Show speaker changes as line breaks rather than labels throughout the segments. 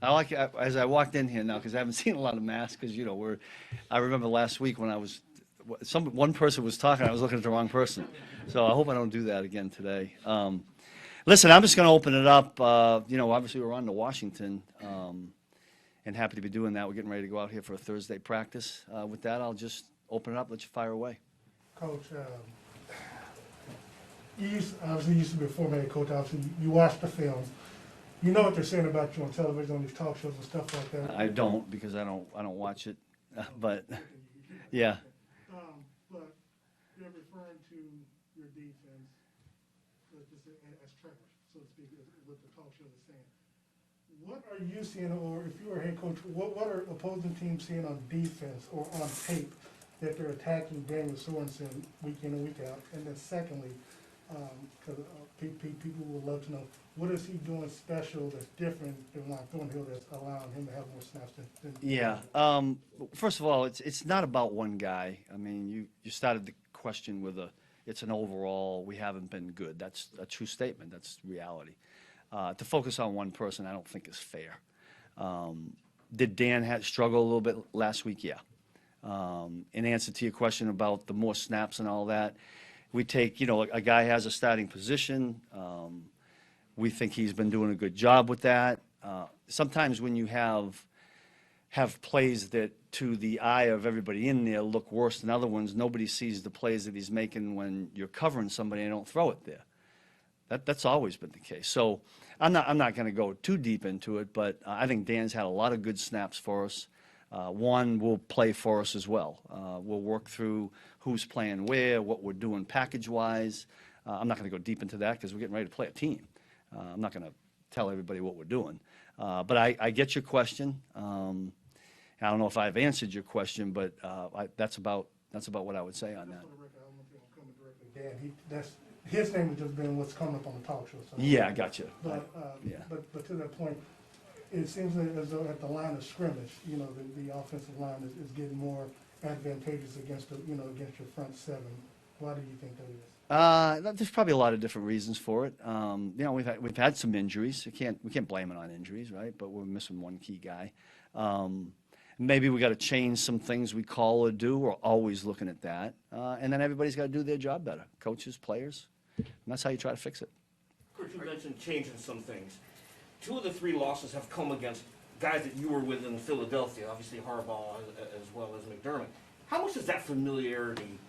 I like as I walked in here now because I haven't seen a lot of masks because I remember last week when one person was talking, I was looking at the wrong person. So I hope I don't do that again today. Listen, I'm just going to open it up. Obviously we're on to Washington, and happy to be doing that. We're getting ready to go out here for a Thursday practice. With that, I'll just open it up, let you fire away.
Coach, obviously you used to be a former head coach. Obviously, you watch the film. You know what they're saying about you on television, on these talk shows and stuff like that.
I don't because I don't watch it, but yeah.
But you're referring to your defense just as trash, so to speak, what the talk show is saying. What are you seeing, or if you were a head coach, what are opposing teams seeing on defense or on tape that they're attacking Daniel Sorensen week in and week out? And then secondly, because people would love to know, what is he doing special that's different than Juan Thornhill that's allowing him to have more snaps than
Yeah. First of all, it's not about one guy. I mean, you started the question with it's an overall, we haven't been good. That's a true statement. That's reality. To focus on one person, I don't think is fair. Did Dan struggle a little bit last week? Yeah. In answer to your question about the more snaps and all that, we take, a guy has a starting position. We think he's been doing a good job with that. Sometimes when you have plays that to the eye of everybody in there look worse than other ones, nobody sees the plays that he's making when you're covering somebody and don't throw it there. That's always been the case. So I'm not going to go too deep into it, but I think Dan's had a lot of good snaps for us. One will play for us as well. We'll work through who's playing where, what we're doing package-wise. I'm not going to go deep into that because we're getting ready to play a team. I'm not going to tell everybody what we're doing. But I get your question. I don't know if I've answered your question, but that's about what I would say on that.
His name has just been what's coming up on the talk show. So
Yeah, I got you.
But to that point, it seems as though at the line of scrimmage, the offensive line is getting more advantageous against your front seven. Why do you think that is?
There's probably a lot of different reasons for it. We've had some injuries. We can't blame it on injuries, right? But we're missing one key guy. Maybe we got to change some things we call or do. We're always looking at that, and then everybody's got to do their job better. Coaches, players, and that's how you try to fix it.
Kurt, you mentioned changing some things. 2 of the 3 losses have come against guys that you were with in Philadelphia, obviously Harbaugh as well as McDermott. How much is that familiarity,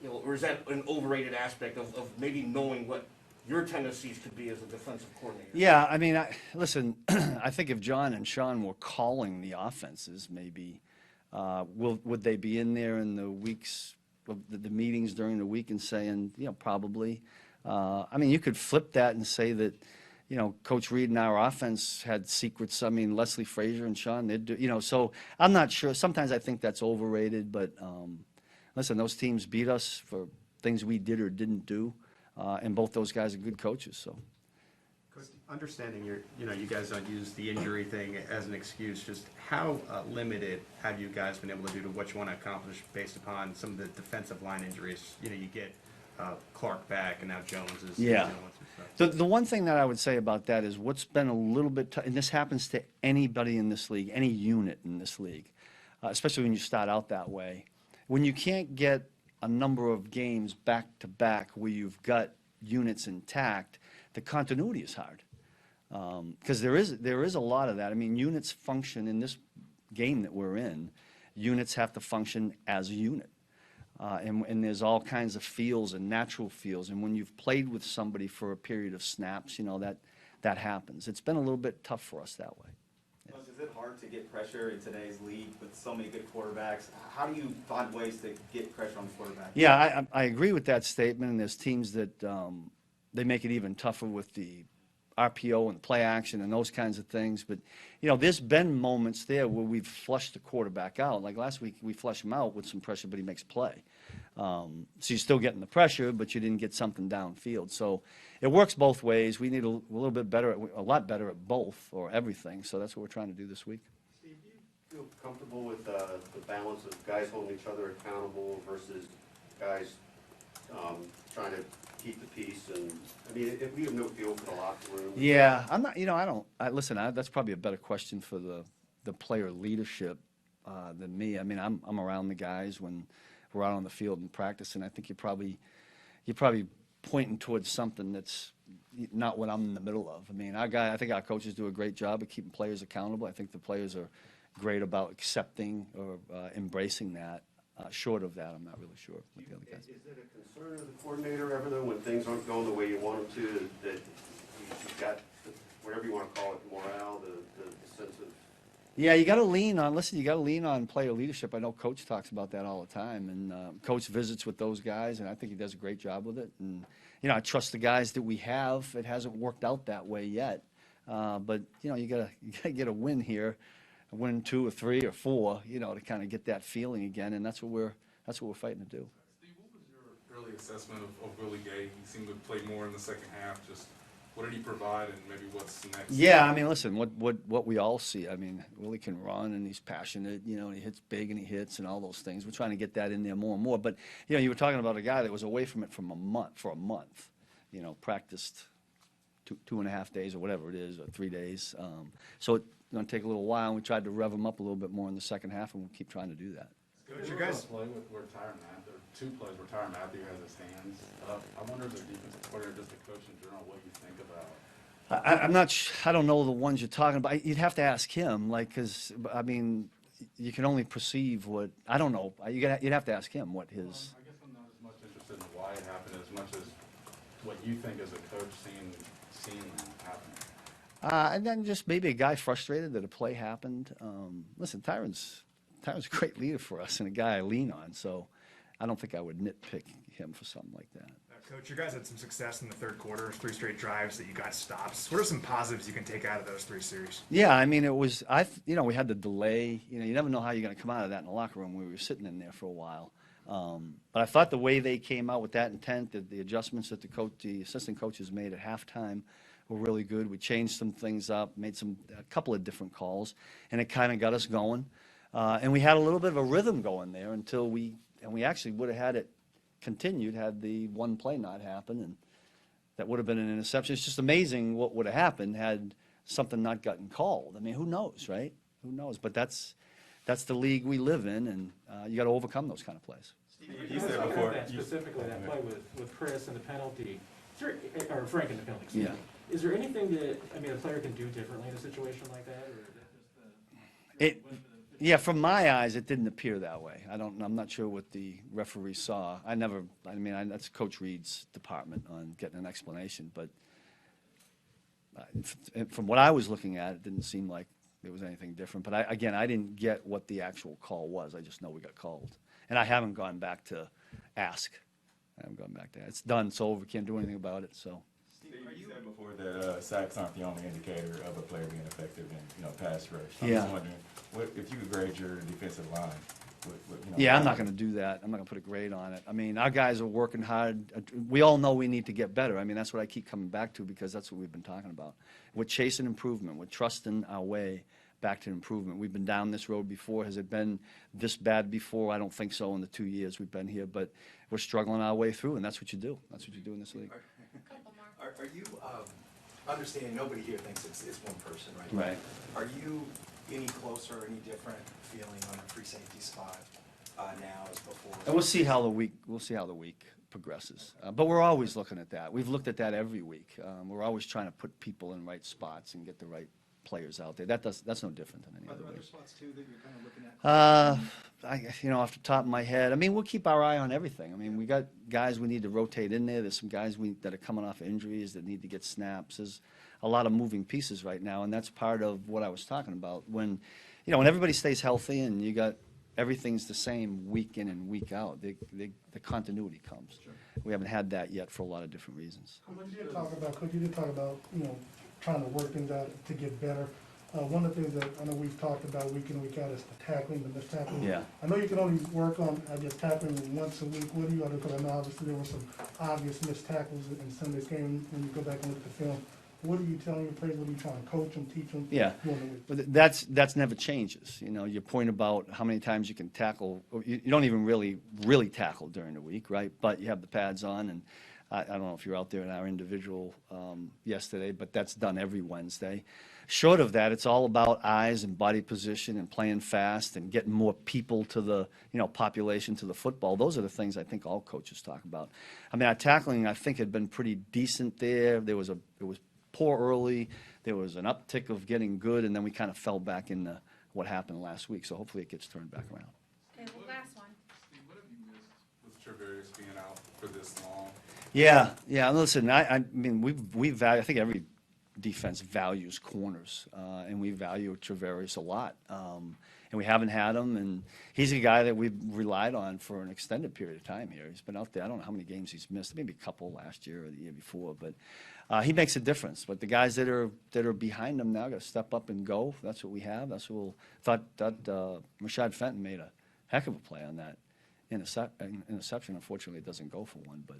or is that an overrated aspect of maybe knowing what your tendencies could be as a defensive coordinator?
Yeah, I mean, listen, I think if John and Sean were calling the offenses, maybe, would they be in there in the weeks, the meetings during the week and saying, probably. I mean, you could flip that and say that, Coach Reed and our offense had secrets. I mean, Leslie Frazier and Sean, they'd do, so I'm not sure. Sometimes I think that's overrated, but listen, those teams beat us for things we did or didn't do, and both those guys are good coaches. So,
understanding you guys don't use the injury thing as an excuse. Just how limited have you guys been able to do to what you want to accomplish based upon some of the defensive line injuries? You get Clark back, and now Jones is dealing with some stuff.
The one thing that I would say about that is what's been a little bit and this happens to anybody in this league, any unit in this league, especially when you start out that way. When you can't get a number of games back to back where you've got units intact, the continuity is hard because there is a lot of that. I mean, units function in this game that we're in. Units have to function as a unit. And there's all kinds of feels and natural feels. And when you've played with somebody for a period of snaps, that happens. It's been a little bit tough for us that way.
Yeah. Is it hard to get pressure in today's league with so many good quarterbacks? How do you find ways to get pressure on the quarterback?
Yeah, I agree with that statement. And there's teams that they make it even tougher with the RPO and play action and those kinds of things. But, there's been moments there where we've flushed the quarterback out. Like last week, we flushed him out with some pressure, but he makes play. So you're still getting the pressure, but you didn't get something downfield. So it works both ways. We need a lot better at both or everything. So that's what we're trying to do this week.
Steve, do you feel comfortable with the balance of guys holding each other accountable versus guys trying to keep the peace, and, I mean, if we have no feel for the locker room.
Yeah, I'm not, listen, that's probably a better question for the player leadership than me. I mean, I'm around the guys when we're out on the field and practice, and I think you're probably pointing towards something that's not what I'm in the middle of. I mean, I think our coaches do a great job of keeping players accountable. I think the players are great about accepting or embracing that. Short of that, I'm not really sure with the other guys.
Is it a concern of the coordinator ever, though, when things aren't going the way you want them to, that you've got, whatever you want to call it, morale, the sense of...
Yeah, you got to lean on player leadership. I know Coach talks about that all the time, and Coach visits with those guys, and I think he does a great job with it. And I trust the guys that we have. It hasn't worked out that way yet, but you gotta get a win here, a win 2 or 3 or 4, to kind of get that feeling again, and that's what we're fighting to do.
Steve, what was your early assessment of Willie Gay? He seemed to play more in the second half. Just what did he provide, and maybe what's next?
Yeah, I mean, listen, what we all see. I mean, Willie can run, and he's passionate. And he hits big, and he hits, and all those things. We're trying to get that in there more and more. But you were talking about a guy that was away from it for a month. Practiced 2.5 days or whatever it is, or 3 days. So it's going to take a little while. And we tried to rev him up a little bit more in the second half, and we'll keep trying to do that.
Coach, you guys play with where Tyrann Matthew, or 2 plays where Tyrann Matthew has his hands up. I wonder, as a defensive player, just a coach in general, what you think about.
I'm not. I don't know the ones you're talking about. You'd have to ask him, because I mean, you can only perceive what I don't know. You'd have to ask him what his.
I guess I'm not as much interested in why it happened as much as what you think as a coach seeing that happen.
And then just maybe a guy frustrated that a play happened. Listen, Tyrann's a great leader for us and a guy I lean on. So I don't think I would nitpick him for something like that.
Coach, you guys had some success in the third quarter, 3 straight drives that you got stops. What are some positives you can take out of those 3 series?
Yeah, I mean, it was, we had the delay. You never know how you're going to come out of that in the locker room. We were sitting in there for a while. But I thought the way they came out with that intent, the adjustments that the assistant coaches made at halftime were really good. We changed some things up, made a couple of different calls, and it kind of got us going. And we had a little bit of a rhythm going there until we actually would have had it continued had the one play not happened, and that would have been an interception. It's just amazing what would have happened had something not gotten called. I mean, who knows, right? Who knows? But that's the league we live in, and you got to overcome those kind of plays.
You said before that specifically that play with Chris and the penalty, or Frank and the penalty. Excuse me. Is there anything that a player can do differently in a situation like that, or is that just the?
Yeah, from my eyes, it didn't appear that way. I'm not sure what the referee saw. That's Coach Reed's department on getting an explanation. But from what I was looking at, it didn't seem like there was anything different. But I didn't get what the actual call was. I just know we got called. And I haven't gone back to ask. It's done, it's over. Can't do anything about it. So.
You said before that sacks aren't the only indicator of a player being effective in pass rush. I'm
Yeah.
just wondering, if you could grade your defensive line?
Yeah, I'm not going to do that. I'm not going to put a grade on it. I mean, our guys are working hard. We all know we need to get better. I mean, that's what I keep coming back to because that's what we've been talking about. We're chasing improvement. We're trusting our way back to improvement. We've been down this road before. Has it been this bad before? I don't think so in the 2 years we've been here, but we're struggling our way through, and that's what you do. That's what you do in this league.
Are you understanding? Nobody here thinks it's one person, right?
Right.
Are you any closer, any different feeling on a free safety spot now as before?
And we'll see how the week progresses. But we're always looking at that. We've looked at that every week. We're always trying to put people in right spots and get the right players out there. That's no different than any other
Are there
week.
spots too that you're kind of looking at?
Off the top of my head, I mean, we'll keep our eye on everything. I mean, we got guys we need to rotate in there. There's some guys that are coming off injuries that need to get snaps. There's a lot of moving pieces right now, and that's part of what I was talking about. When everybody stays healthy and you got everything's the same week in and week out, the continuity comes.
Sure.
We haven't had that yet for a lot of different reasons.
Coach, you did talk about, trying to work things out to get better. One of the things that I know we've talked about week in, week out is the tackling, the missed tackling.
Yeah.
I know you can only work on, tackling once a week. What do you do? Because I know obviously there were some obvious missed tackles in Sunday's game when you go back and look at the film. What are you telling your players? What are you trying to coach them, teach them?
Yeah.
during the week?
But that's never changes. You know, your point about how many times you can tackle, you don't even really tackle during the week, right? But you have the pads on, and I don't know if you're out there in our individual yesterday, but that's done every Wednesday. Short of that, it's all about eyes and body position and playing fast and getting more people to the, population to the football. Those are the things I think all coaches talk about. I mean, our tackling, I think, had been pretty decent there. It was poor early. There was an uptick of getting good, and then we kind of fell back into what happened last week. So hopefully it gets turned back around.
Okay, well, last one.
Steve, what have you missed with Travarius being out for this long?
Yeah. Listen, I mean, we value. I think every defense values corners, and we value Travarius a lot. And we haven't had him, and he's a guy that we've relied on for an extended period of time here. He's been out there. I don't know how many games he's missed, maybe a couple last year or the year before, but he makes a difference. But the guys that are behind him now got to step up and go. That's what we have. That's what thought that Rashad Fenton made a heck of a play on that interception. Unfortunately, it doesn't go for one, but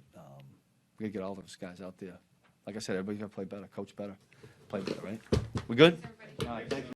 we got to get all those guys out there. Like I said, everybody's got to play better, coach better, play better, right? We good? All right, thank you.